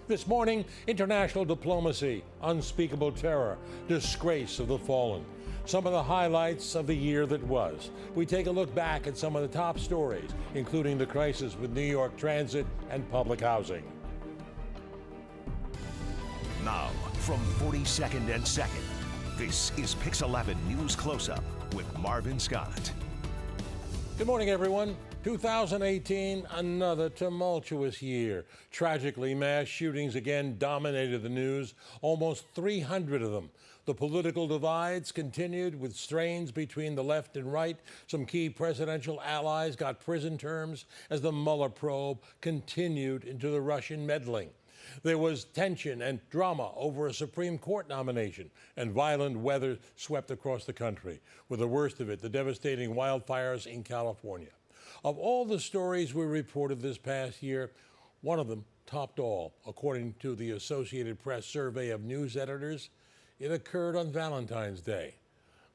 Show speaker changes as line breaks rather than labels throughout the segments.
This morning, international diplomacy, unspeakable terror, disgrace of the fallen. Some of the highlights of the year that was. We take a look back at some of the top stories, including the crisis with New York Transit and public housing.
Now, from 42nd and 2nd, this is Pix 11 News Close-Up with Marvin Scott.
Good morning, everyone. 2018, another tumultuous year. Tragically, mass shootings again dominated the news, almost 300 of them. The political divides continued with strains between the left and right. Some key presidential allies got prison terms as the Mueller probe continued into the Russian meddling. There was tension and drama over a Supreme Court nomination, and violent weather swept across the country, with the worst of it, the devastating wildfires in California. Of all the stories we reported this past year, one of them topped all. According to the Associated Press survey of news editors, it occurred on Valentine's Day,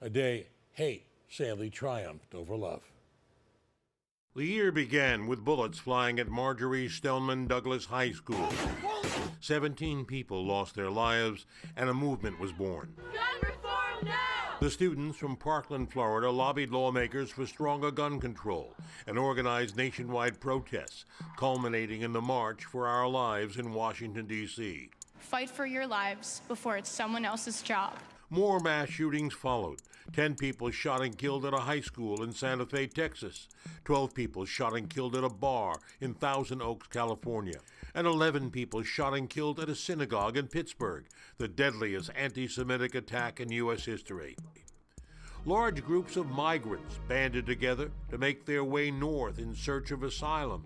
a day hate sadly triumphed over love. The year began with bullets flying at Marjorie Stoneman Douglas High School. 17 people lost their lives, and a movement was born.
Gun reform now!
The students from Parkland, Florida, lobbied lawmakers for stronger gun control and organized nationwide protests, culminating in the March for Our Lives in Washington, D.C.
Fight for your lives before it's someone else's job.
More mass shootings followed. 10 people shot and killed at a high school in Santa Fe, Texas. 12 people shot and killed at a bar in Thousand Oaks, California. And 11 people shot and killed at a synagogue in Pittsburgh, the deadliest anti-Semitic attack in U.S. history. Large groups of migrants banded together to make their way north in search of asylum.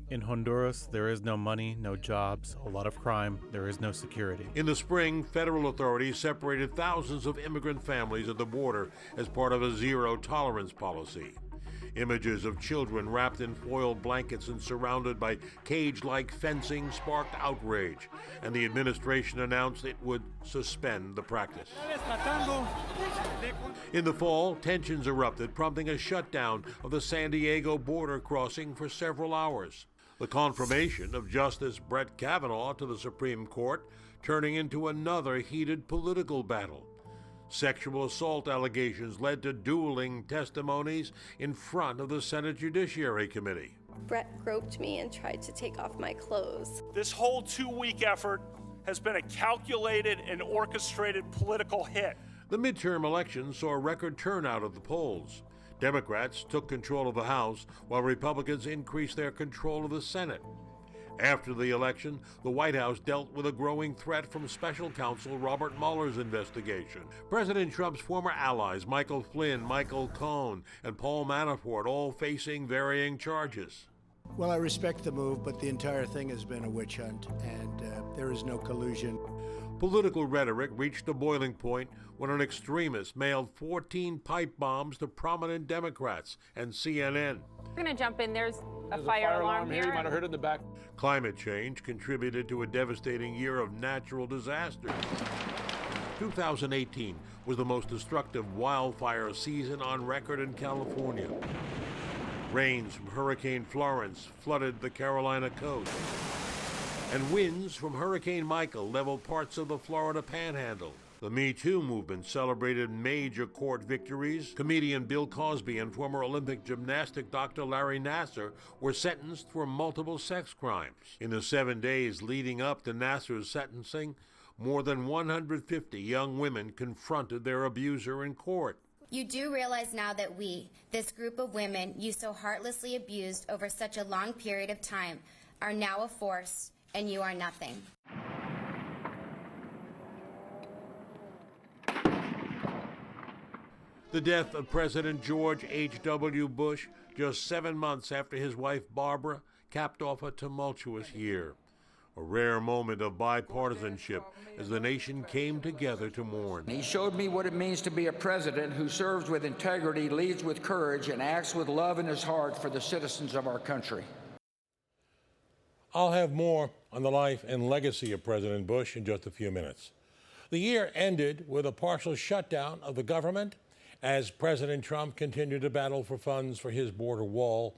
In Honduras, there is no money, no jobs, a lot of crime, there is no security.
In the spring, federal authorities separated thousands of immigrant families at the border as part of a zero-tolerance policy. Images of children wrapped in foil blankets and surrounded by cage-like fencing sparked outrage, and the administration announced it would suspend the practice. In the fall, tensions erupted, prompting a shutdown of the San Diego border crossing for several hours. The confirmation of Justice Brett Kavanaugh to the Supreme Court turning into another heated political battle. Sexual assault allegations led to dueling testimonies in front of the Senate Judiciary Committee.
Brett groped me and tried to take off my clothes.
This whole 2-week effort has been a calculated and orchestrated political hit.
The midterm elections saw a record turnout at the polls. Democrats took control of the House, while Republicans increased their control of the Senate. After the election, the White House dealt with a growing threat from special counsel Robert Mueller's investigation. President Trump's former allies, Michael Flynn, Michael Cohen, and Paul Manafort, all facing varying charges.
Well, I respect the move, but the entire thing has been a witch hunt, and there is no collusion.
Political rhetoric reached a boiling point when an extremist mailed 14 pipe bombs to prominent Democrats and CNN.
We're going to jump in. There's a fire alarm here.
You might have heard it in the back.
Climate change contributed to a devastating year of natural disasters. 2018 was the most destructive wildfire season on record in California. Rains from Hurricane Florence flooded the Carolina coast, and winds from Hurricane Michael leveled parts of the Florida Panhandle. The MeToo movement celebrated major court victories. Comedian Bill Cosby and former Olympic gymnastic Dr. Larry Nassar were sentenced for multiple sex crimes. In the 7 days leading up to Nassar's sentencing, more than 150 young women confronted their abuser in court.
You do realize now that we, this group of women you so heartlessly abused over such a long period of time, are now a force, and you are nothing.
The death of President George H.W. Bush just 7 months after his wife Barbara capped off a tumultuous year. A rare moment of bipartisanship as the nation came together to mourn.
He showed me what it means to be a president who serves with integrity, leads with courage, and acts with love in his heart for the citizens of our country.
I'll have more on the life and legacy of President Bush in just a few minutes. The year ended with a partial shutdown of the government as President Trump continued to battle for funds for his border wall.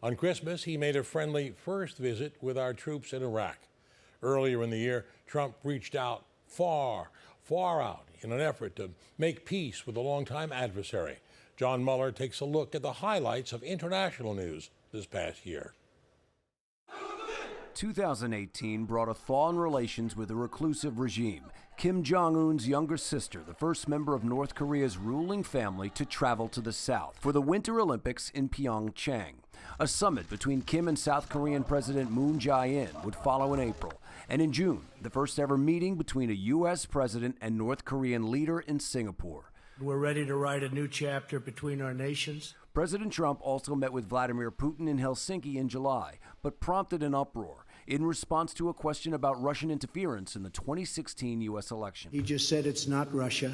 On Christmas, he made a friendly first visit with our troops in Iraq. Earlier in the year, Trump reached out far out in an effort to make peace with a longtime adversary. John Mueller takes a look at the highlights of international news this past year.
2018 brought a thaw in relations with a reclusive regime. Kim Jong-un's younger sister, the first member of North Korea's ruling family to travel to the South for the Winter Olympics in Pyeongchang. A summit between Kim and South Korean President Moon Jae-in would follow in April. And in June, the first ever meeting between a U.S. president and North Korean leader in Singapore.
We're ready to write a new chapter between our nations.
President Trump also met with Vladimir Putin in Helsinki in July, but prompted an uproar in response to a question about Russian interference in the 2016 U.S. election.
He just said it's not Russia.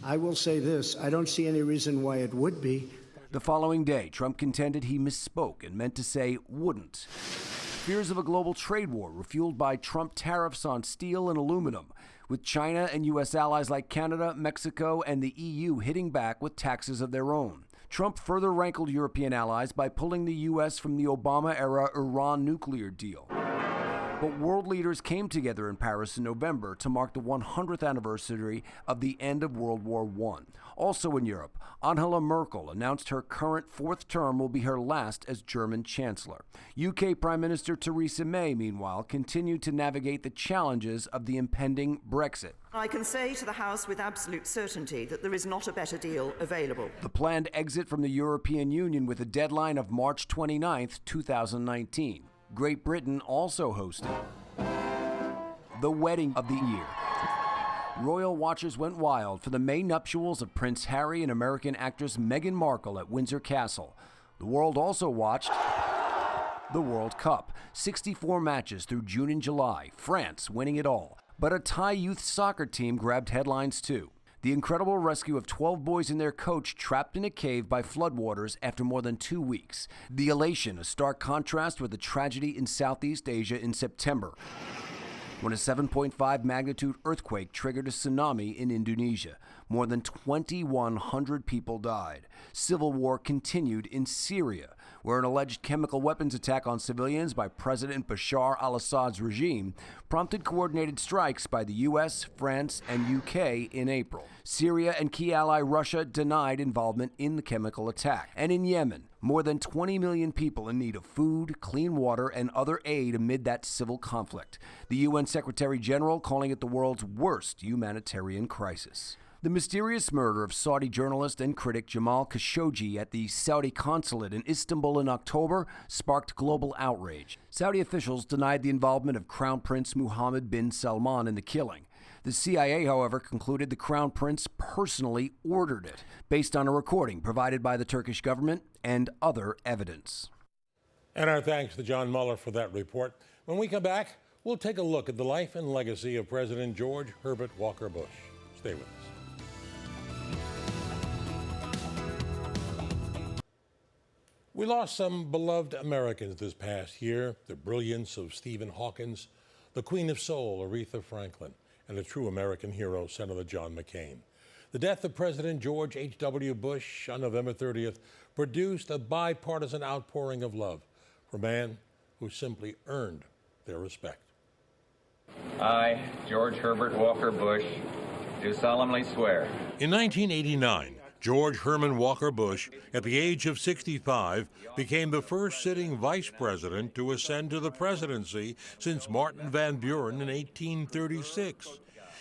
I will say this, I don't see any reason why it would be.
The following day, Trump contended he misspoke and meant to say wouldn't. Fears of a global trade war were fueled by Trump tariffs on steel and aluminum, with China and U.S. allies like Canada, Mexico, and the EU hitting back with taxes of their own. Trump further rankled European allies by pulling the U.S. from the Obama-era Iran nuclear deal. But world leaders came together in Paris in November to mark the 100th anniversary of the end of World War I. Also in Europe, Angela Merkel announced her current fourth term will be her last as German Chancellor. UK Prime Minister Theresa May, meanwhile, continued to navigate the challenges of the impending Brexit.
I can say to the House with absolute certainty that there is not a better deal available.
The planned exit from the European Union with a deadline of March 29, 2019. Great Britain also hosted the wedding of the year. Royal watchers went wild for the May nuptials of Prince Harry and American actress Meghan Markle at Windsor Castle. The world also watched the World Cup. 64 matches through June and July, France winning it all. But a Thai youth soccer team grabbed headlines too. The incredible rescue of 12 boys and their coach trapped in a cave by floodwaters after more than 2 weeks. The elation, a stark contrast with the tragedy in Southeast Asia in September, when a 7.5 magnitude earthquake triggered a tsunami in Indonesia. More than 2,100 people died. Civil war continued in Syria, where an alleged chemical weapons attack on civilians by President Bashar al-Assad's regime prompted coordinated strikes by the U.S., France, and UK in April. Syria and key ally Russia denied involvement in the chemical attack. And in Yemen, more than 20 million people in need of food, clean water, and other aid amid that civil conflict. The UN Secretary General calling it the world's worst humanitarian crisis. The mysterious murder of Saudi journalist and critic Jamal Khashoggi at the Saudi consulate in Istanbul in October sparked global outrage. Saudi officials denied the involvement of Crown Prince Mohammed bin Salman in the killing. The CIA, however, concluded the Crown Prince personally ordered it, based on a recording provided by the Turkish government and other evidence.
And our thanks to John Mueller for that report. When we come back, we'll take a look at the life and legacy of President George Herbert Walker Bush. Stay with us. We lost some beloved Americans this past year. The brilliance of Stephen Hawking, the Queen of Soul, Aretha Franklin, and a true American hero, Senator John McCain. The death of President George H.W. Bush on November 30th produced a bipartisan outpouring of love for a man who simply earned their respect.
I, George Herbert Walker Bush, do solemnly swear.
In 1989, George Herman Walker Bush, at the age of 65, became the first sitting vice president to ascend to the presidency since Martin Van Buren in 1836.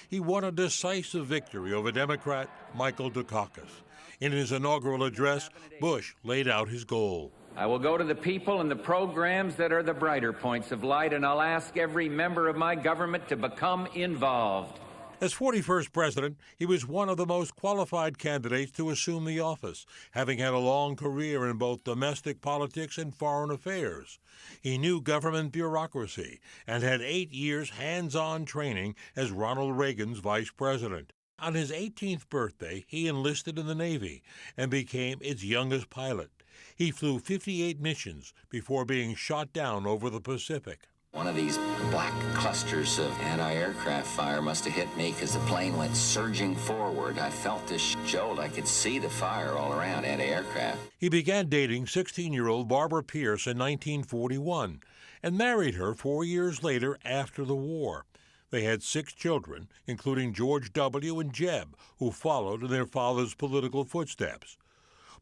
He won a decisive victory over Democrat Michael Dukakis. In his inaugural address, Bush laid out his goal.
I will go to the people and the programs that are the brighter points of light, and I'll ask every member of my government to become involved.
As 41st president, he was one of the most qualified candidates to assume the office, having had a long career in both domestic politics and foreign affairs. He knew government bureaucracy and had 8 years hands-on training as Ronald Reagan's vice president. On his 18th birthday, he enlisted in the Navy and became its youngest pilot. He flew 58 missions before being shot down over the Pacific.
One of these black clusters of anti-aircraft fire must have hit me because the plane went surging forward. I felt this jolt. I could see the fire all around anti-aircraft.
He began dating 16-year-old Barbara Pierce in 1941 and married her 4 years later after the war. They had 6 children, including George W. and Jeb, who followed in their father's political footsteps.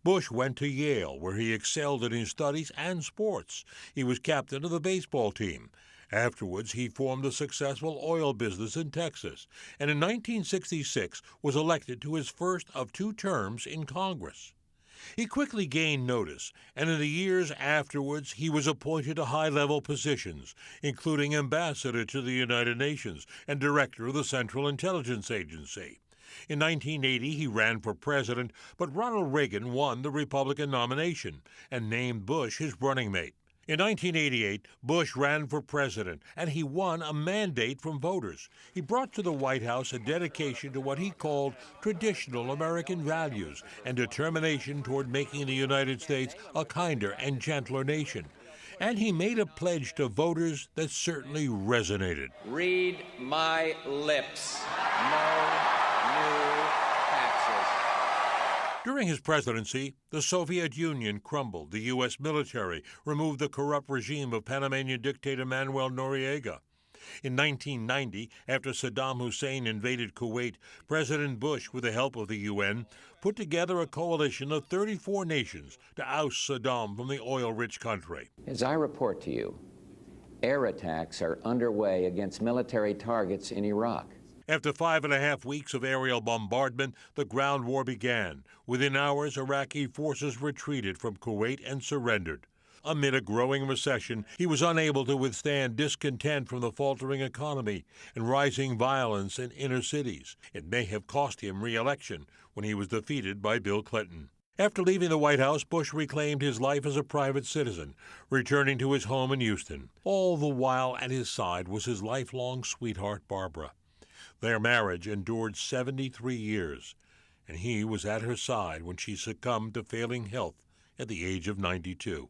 Bush went to Yale, where he excelled in his studies and sports. He was captain of the baseball team. Afterwards, he formed a successful oil business in Texas, and in 1966 was elected to his first of 2 terms in Congress. He quickly gained notice, and in the years afterwards he was appointed to high-level positions, including ambassador to the United Nations and director of the Central Intelligence Agency. In 1980, he ran for president, but Ronald Reagan won the Republican nomination and named Bush his running mate. In 1988, Bush ran for president, and he won a mandate from voters. He brought to the White House a dedication to what he called traditional American values and determination toward making the United States a kinder and gentler nation. And he made a pledge to voters that certainly resonated.
Read my lips. No new taxes.
During his presidency, the Soviet Union crumbled. The U.S. military removed the corrupt regime of Panamanian dictator Manuel Noriega. In 1990, after Saddam Hussein invaded Kuwait, President Bush, with the help of the UN, put together a coalition of 34 nations to oust Saddam from the oil-rich country.
As I report to you, air attacks are underway against military targets in Iraq.
After 5.5 weeks of aerial bombardment, the ground war began. Within hours, Iraqi forces retreated from Kuwait and surrendered. Amid a growing recession, he was unable to withstand discontent from the faltering economy and rising violence in inner cities. It may have cost him re-election when he was defeated by Bill Clinton. After leaving the White House, Bush reclaimed his life as a private citizen, returning to his home in Houston. All the while at his side was his lifelong sweetheart, Barbara. Their marriage endured 73 years, and he was at her side when she succumbed to failing health at the age of 92.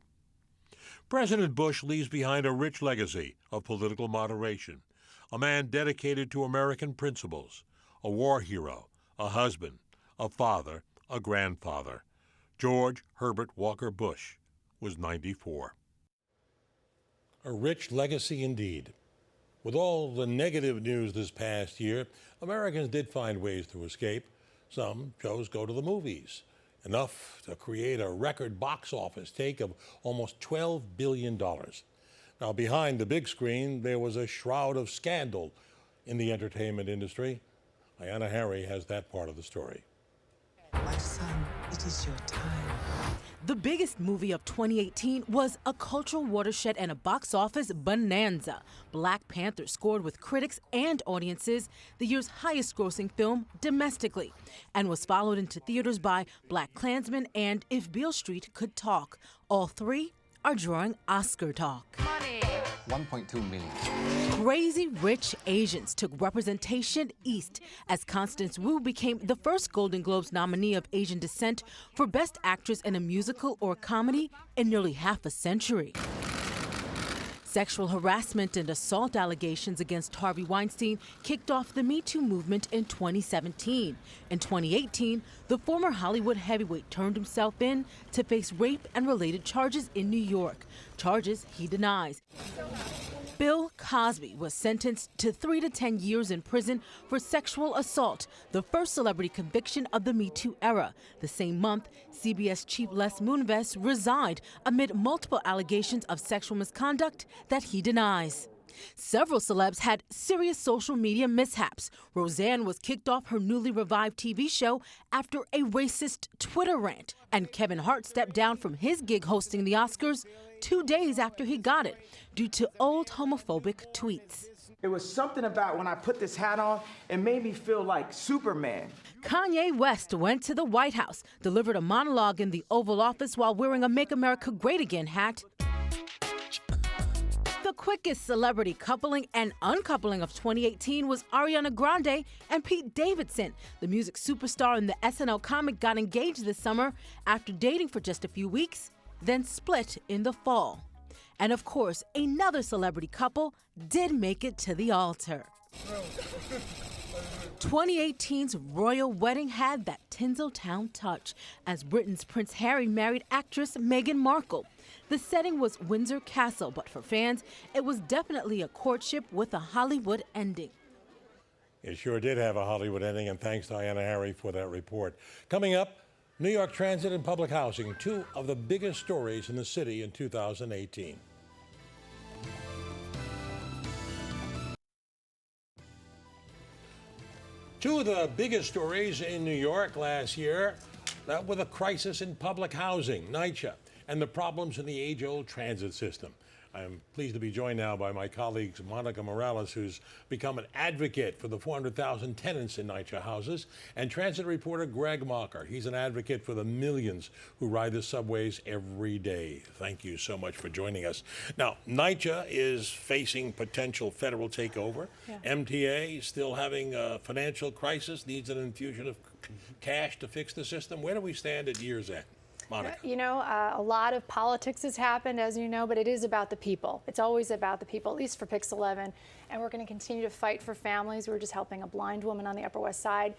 President Bush leaves behind a rich legacy of political moderation, a man dedicated to American principles, a war hero, a husband, a father, a grandfather. George Herbert Walker Bush was 94. A rich legacy indeed. With all the negative news this past year, Americans did find ways to escape. Some chose to go to the movies, enough to create a record box office take of almost $12 billion. Now, behind the big screen, there was a shroud of scandal in the entertainment industry. Ayanna Harry has that part of the story.
My son, it is your time.
The biggest movie of 2018 was a cultural watershed and a box office bonanza. Black Panther scored with critics and audiences the year's highest-grossing film domestically, and was followed into theaters by Black Klansman and If Beale Street Could Talk. All 3 are drawing Oscar talk.
Money.
1.2 million.
Crazy Rich Asians took representation east as Constance Wu became the first Golden Globes nominee of Asian descent for Best Actress in a Musical or Comedy in nearly half a century. Sexual harassment and assault allegations against Harvey Weinstein kicked off the MeToo movement in 2017. In 2018, the former Hollywood heavyweight turned himself in to face rape and related charges in New York, charges he denies. Bill Cosby was sentenced to 3 to 10 years in prison for sexual assault, the first celebrity conviction of the MeToo era. The same month, CBS chief Les Moonves resigned amid multiple allegations of sexual misconduct that he denies. Several celebs had serious social media mishaps. Roseanne was kicked off her newly revived TV show after a racist Twitter rant. And Kevin Hart stepped down from his gig hosting the Oscars 2 days after he got it due to old homophobic tweets.
It was something about when I put this hat on, it made me feel like Superman.
Kanye West went to the White House, delivered a monologue in the Oval Office while wearing a Make America Great Again hat. The quickest celebrity coupling and uncoupling of 2018 was Ariana Grande and Pete Davidson. The music superstar and the SNL comic got engaged this summer after dating for just a few weeks, then split in the fall. And of course, another celebrity couple did make it to the altar. 2018's royal wedding had that Tinseltown touch as Britain's Prince Harry married actress Meghan Markle. The setting was Windsor Castle, but for fans, it was definitely a courtship with a Hollywood ending.
It sure did have a Hollywood ending, and thanks, Diana Harry, for that report. Coming up, New York transit and public housing, two of the biggest stories in the city in 2018. Two of the biggest stories in New York last year, that were the crisis in public housing, NYCHA, and the problems in the age-old transit system. I'm pleased to be joined now by my colleague Monica Morales, who's become an advocate for the 400,000 tenants in NYCHA houses, and transit reporter Greg Mocker. He's an advocate for the millions who ride the subways every day. Thank you so much for joining us. Now, NYCHA is facing potential federal takeover. Yeah. MTA still having a financial crisis, needs an infusion of cash to fix the system. Where do we stand at year's end? Monica.
You know, a lot of politics has happened, as you know, but it is about the people. It's always about the people, at least for Pix 11. And we're going to continue to fight for families. We're just helping a blind woman on the Upper West Side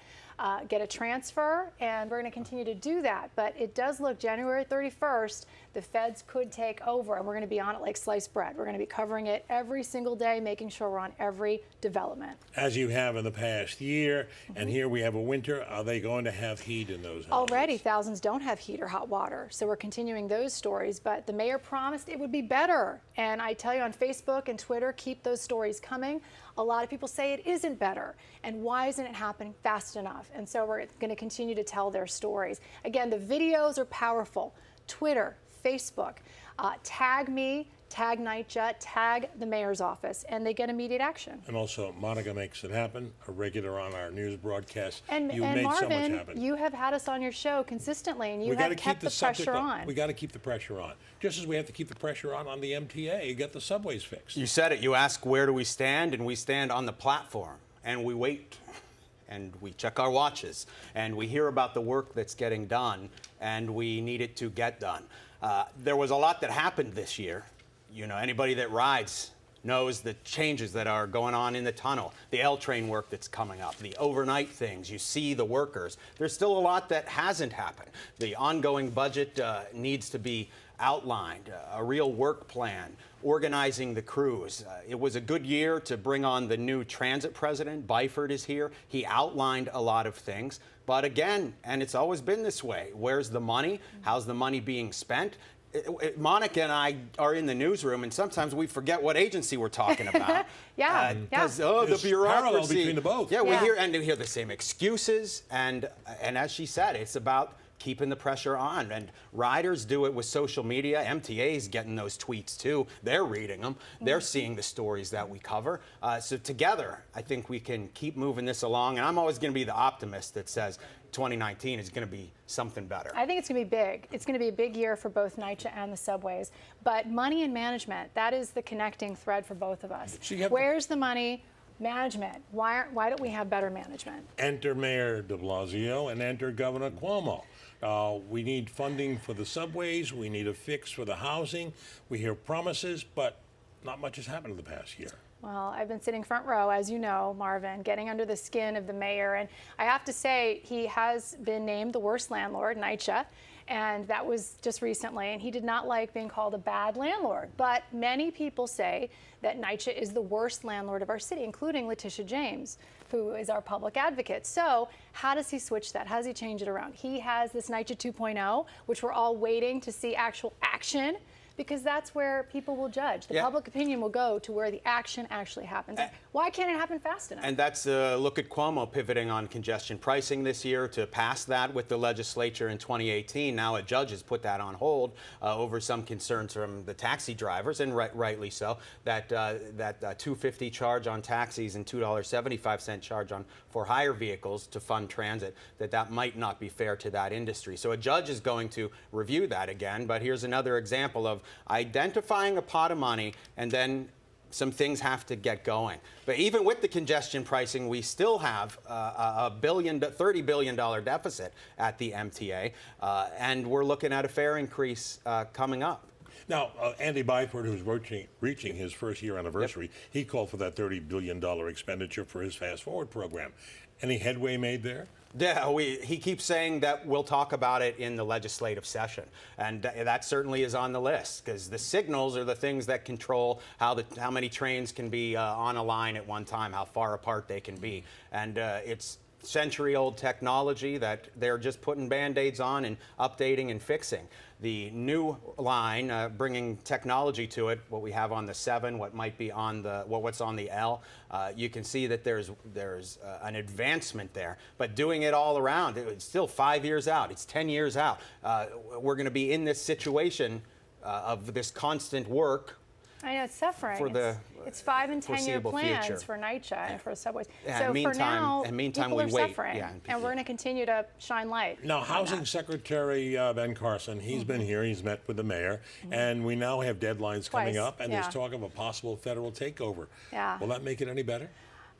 get a transfer, and we're going to continue to do that. But it does look January 31st, the feds could take over, and we're going to be on it like sliced bread. We're going to be covering it every single day, making sure we're on every development. As you have in the past year, and here we have a winter, are they going to have heat in those houses? Already, thousands don't have heat or hot water, so we're continuing those stories. But the mayor promised it would be better, and I tell you on Facebook and Twitter, keep those stories coming. A lot of people say it isn't better, and why isn't it happening fast enough? And so we're going to continue to tell their stories. Again, the videos are powerful. Twitter, Facebook, tag me, tag NYCHA, tag the mayor's office, and they get immediate action. And also, Monica makes it happen, a regular on our news broadcast. And made Marvin, so much happen. You have had us on your show consistently, and you have kept the pressure on. We got to keep the pressure on. Just as we have to keep the pressure on the MTA, get the subways fixed.
You said it. You ask where do we stand, and we stand on the platform, and we wait. And we check our watches, and we hear about the work that's getting done, and we need it to get done. There was a lot that happened this year. You know, anybody that rides knows the changes that are going on in the tunnel, the L train work that's coming up, the overnight things. You see the workers. There's still a lot that hasn't happened. The ongoing budget needs to be outlined, a real work plan, organizing the crews. It was a good year to bring on the new transit president. Byford is here. He outlined a lot of things. But again, and it's always been this way, where's the money? How's the money being spent? Monica and I are in the newsroom, and sometimes we forget what agency we're talking about. Because the bureaucracy. Parallel between the both. Yeah, we hear the same excuses, and as she said, it's about keeping the pressure on. And riders do it with social media. MTA's getting those tweets too. They're reading them. They're seeing the stories that we cover. So together, I think we can keep moving this along. And I'm always going to be the optimist that says 2019 is going to be something better. I think it's going to be big. It's going to be a big year for both NYCHA and the subways. But money and management, that is the connecting thread for both of us. Where's the money? Management. Why don't we have better management? Enter Mayor de Blasio and enter Governor Cuomo. We need funding for the subways. We need a fix for the housing. We hear promises, but not much has happened in the past year. Well, I've been sitting front row, as you know, Marvin, getting under the skin of the mayor. And I have to say, he has been named the worst landlord, NYCHA. And that was just recently, and he did not like being called a bad landlord. But many people say that NYCHA is the worst landlord of our city, including Letitia James, who is our public advocate. So how does he switch that? How does he change it around? He has this NYCHA 2.0, which we're all waiting to see actual action, because that's where people will judge. The public opinion will go to where the action actually happens. Why can't it happen fast enough? And that's look at Cuomo pivoting on congestion pricing this year to pass that with the legislature in 2018. Now a judge has put that on hold over some concerns from the taxi drivers, and rightly so, that $2.50 charge on taxis and $2.75 charge on for hire vehicles to fund transit, that might not be fair to that industry. So a judge is going to review that again, but here's another example of identifying a pot of money, and then some things have to get going. But even with the congestion pricing, we still have a $30 billion deficit at the MTA, and we're looking at a fare increase coming up.
Now, Andy Byford, who's reaching his first year anniversary, he called for that $30 billion expenditure for his Fast Forward program. Any headway made there?
Yeah, he keeps saying that we'll talk about it in the legislative session, and that certainly is on the list, because the signals are the things that control how many trains can be on a line at one time, how far apart they can be, and it's century-old technology that they're just putting Band-Aids on and updating and fixing. The new line, bringing technology to it, what we have on the 7, what might be on the what's on the L, you can see that there's an advancement there. But doing it all around, it's still 5 years out. It's 10 years out. We're going to be in this situation of this constant work.
I know, it's suffering. It's 5- and 10-year plans
future.
for NYCHA and for subways.
Yeah,
so for now,
meantime,
people
we
are
wait.
suffering,
Yeah,
and we're going to continue to shine light.
Now, Housing Secretary Ben Carson, he's been here, he's met with the mayor, and we now have deadlines coming up, and there's talk of a possible federal takeover.
Yeah.
Will that make it any better?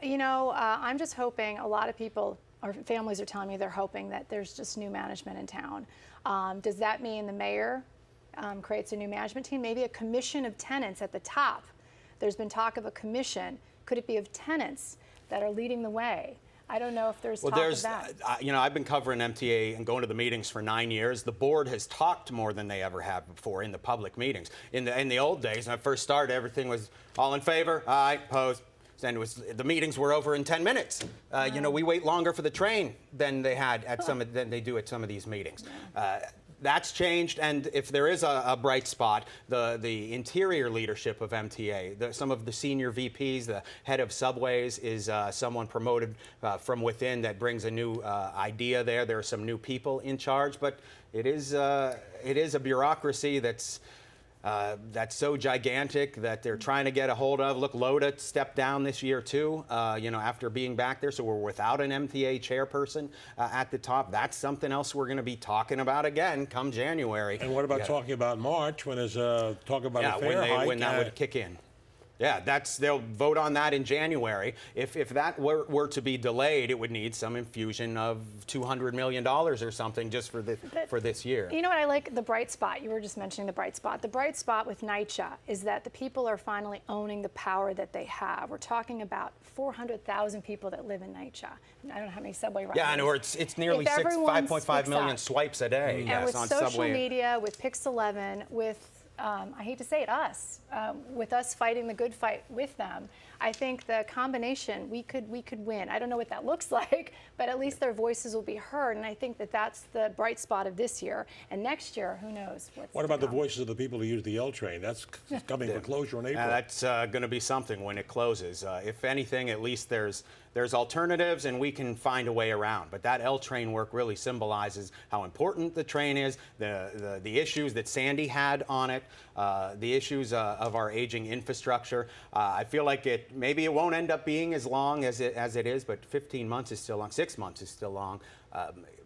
You know, I'm just hoping, a lot of people, or families are telling me they're hoping that there's just new management in town. Does that mean the mayor creates a new management team? Maybe a commission of tenants at the top. There's been talk of a commission. Could it be of tenants that are leading the way? I don't know if there's talk of that.
You know, I've been covering MTA and going to the meetings for 9 years. The board has talked more than they ever have before in the public meetings. In the old days, when I first started, everything was all in favor, aye, opposed. And the meetings were over in 10 minutes. You know, we wait longer for the train than they had at than they do at some of these meetings. That's changed, and if there is a bright spot, the interior leadership of MTA, some of the senior VPs, the head of subways is someone promoted from within that brings a new idea there. There are some new people in charge, but it is a bureaucracy that's so gigantic that they're trying to get a hold of. Look, Loda stepped down this year too, you know, after being back there. So we're without an MTA chairperson at the top. That's something else we're going to be talking about again come January.
And what about talking about March when there's talk about a fare hike?
When that would kick in. Yeah, they'll vote on that in January. If that were to be delayed, it would need some infusion of $200 million or something just for this year.
You know what I like? The bright spot. You were just mentioning the bright spot. The bright spot with NYCHA is that the people are finally owning the power that they have. We're talking about 400,000 people that live in NYCHA. I don't know how many subway riders.
Yeah, and it's nearly 5.5 million swipes a day.
And with social media, with Pix11, with I hate to say it, with us fighting the good fight with them, I think the combination, we could win. I don't know what that looks like, but at least their voices will be heard, and I think that that's the bright spot of this year. And next year, who knows what's
What about the voices of the people who use the L train? That's coming for closure in April.
That's going to be something when it closes. If anything, at least there's alternatives, and we can find a way around. But that L train work really symbolizes how important the train is, the issues that Sandy had on it, the issues of our aging infrastructure. I feel like maybe it won't end up being as long as it is, but 15 months is still long. 6 months is still long.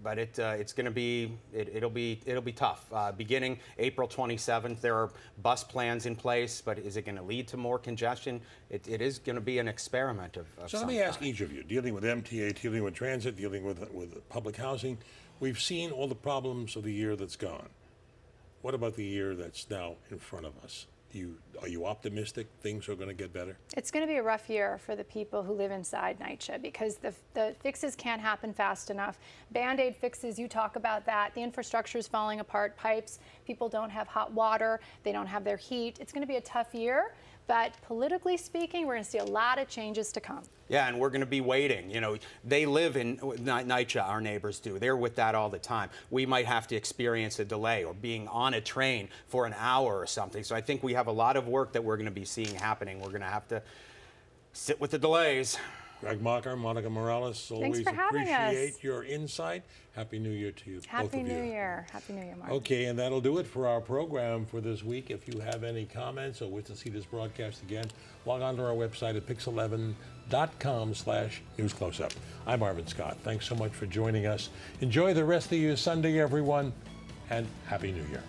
But it's going to be it'll be tough. Beginning April 27th, there are bus plans in place, but is it going to lead to more congestion? It is going to be an experiment of
So let me ask each of you, dealing with MTA, dealing with transit, dealing with public housing, we've seen all the problems of the year that's gone. What about the year that's now in front of us? Are you optimistic things are going to get better?
It's going to be a rough year for the people who live inside NYCHA because the fixes can't happen fast enough. Band-Aid fixes, you talk about that. The infrastructure is falling apart, pipes, people don't have hot water, they don't have their heat. It's going to be a tough year, but politically speaking, we're going to see a lot of changes to come.
Yeah, and we're going to be waiting. You know, they live in NYCHA, our neighbors do. They're with that all the time. We might have to experience a delay or being on a train for an hour or something. So I think we have a lot of work that we're going to be seeing happening. We're going to have to sit with the delays.
Greg Mocker, Monica Morales, always appreciate your insight. Happy New Year to you, both of you.
Happy New Year. Happy New Year, Mark.
Okay, and that'll do it for our program for this week. If you have any comments or wish to see this broadcast again, log on to our website at pix11.com/newscloseup. I'm Marvin Scott. Thanks so much for joining us. Enjoy the rest of your Sunday, everyone, and Happy New Year.